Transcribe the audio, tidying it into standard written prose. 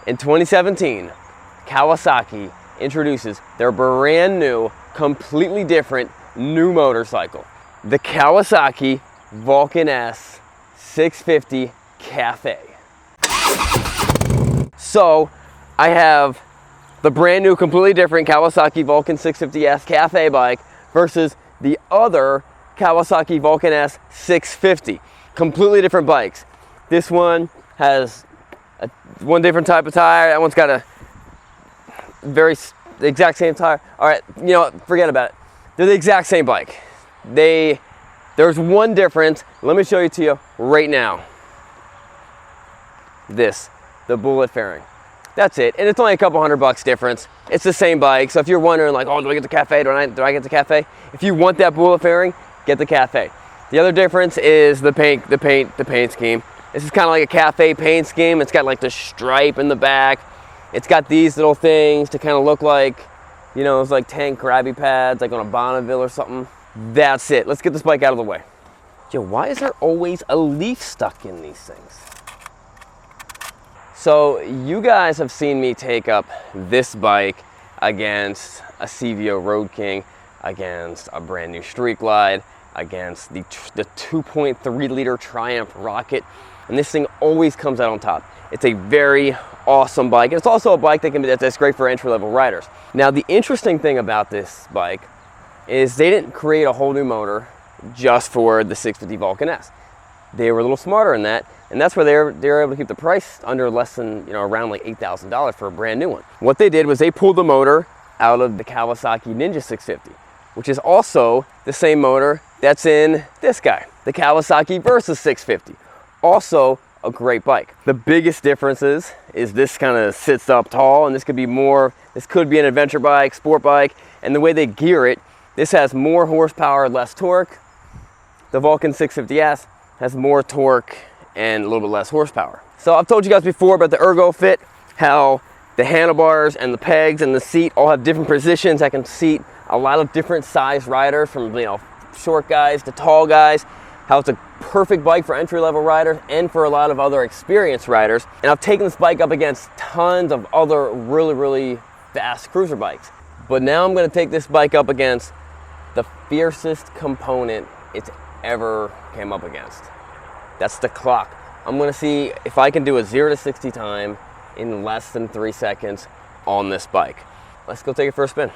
In 2017, Kawasaki introduces their brand new, completely different new motorcycle, the Kawasaki Vulcan S 650 Cafe. So I have the brand new, completely different Kawasaki Vulcan 650S Cafe bike versus the other Kawasaki Vulcan S 650. Completely different bikes. This one has one different type of tire. That one's got a the exact same tire. All right, you know what? Forget about it. They're the exact same bike. There's one difference. Let me show you to you right now. The bullet fairing. That's it, and it's only a couple $100 difference. It's the same bike, so if you're wondering like, oh, do I get the Cafe? Do I get the Cafe? If you want that bullet fairing, get the Cafe. The other difference is the paint scheme. This is kind of like a Cafe paint scheme. It's got like the stripe in the back. It's got these little things to kind of look like, you know, it's like tank grabby pads, like on a Bonneville or something. That's it. Let's get this bike out of the way. Yo, why is there always a leaf stuck in these things? So you guys have seen me take up this bike against a CVO Road King, against a brand new Street Glide, against the 2.3 liter Triumph Rocket, and this thing always comes out on top. It's a very awesome bike. It's also a bike that's great for entry-level riders. Now, the interesting thing about this bike is they didn't create a whole new motor just for the 650 Vulcan S. They were a little smarter in that, and that's where they were able to keep the price under less than, you know, around like $8,000 for a brand new one. What they did was they pulled the motor out of the Kawasaki Ninja 650, which is also the same motor that's in this guy, the Kawasaki Versus 650. Also a great bike. The biggest differences is this kind of sits up tall, and this could be an adventure bike, sport bike, and the way they gear it, this has more horsepower, less torque. The Vulcan 650S has more torque and a little bit less horsepower. So I've told you guys before about the ergo fit, how the handlebars and the pegs and the seat all have different positions that can seat a lot of different size riders, from, you know, short guys to tall guys, how it's a perfect bike for entry-level riders and for a lot of other experienced riders. And I've taken this bike up against tons of other really, really fast cruiser bikes. But now I'm gonna take this bike up against the fiercest component it's ever came up against. That's the clock. I'm gonna see if I can do a 0 to 60 time in less than 3 seconds on this bike. Let's go take it for a spin.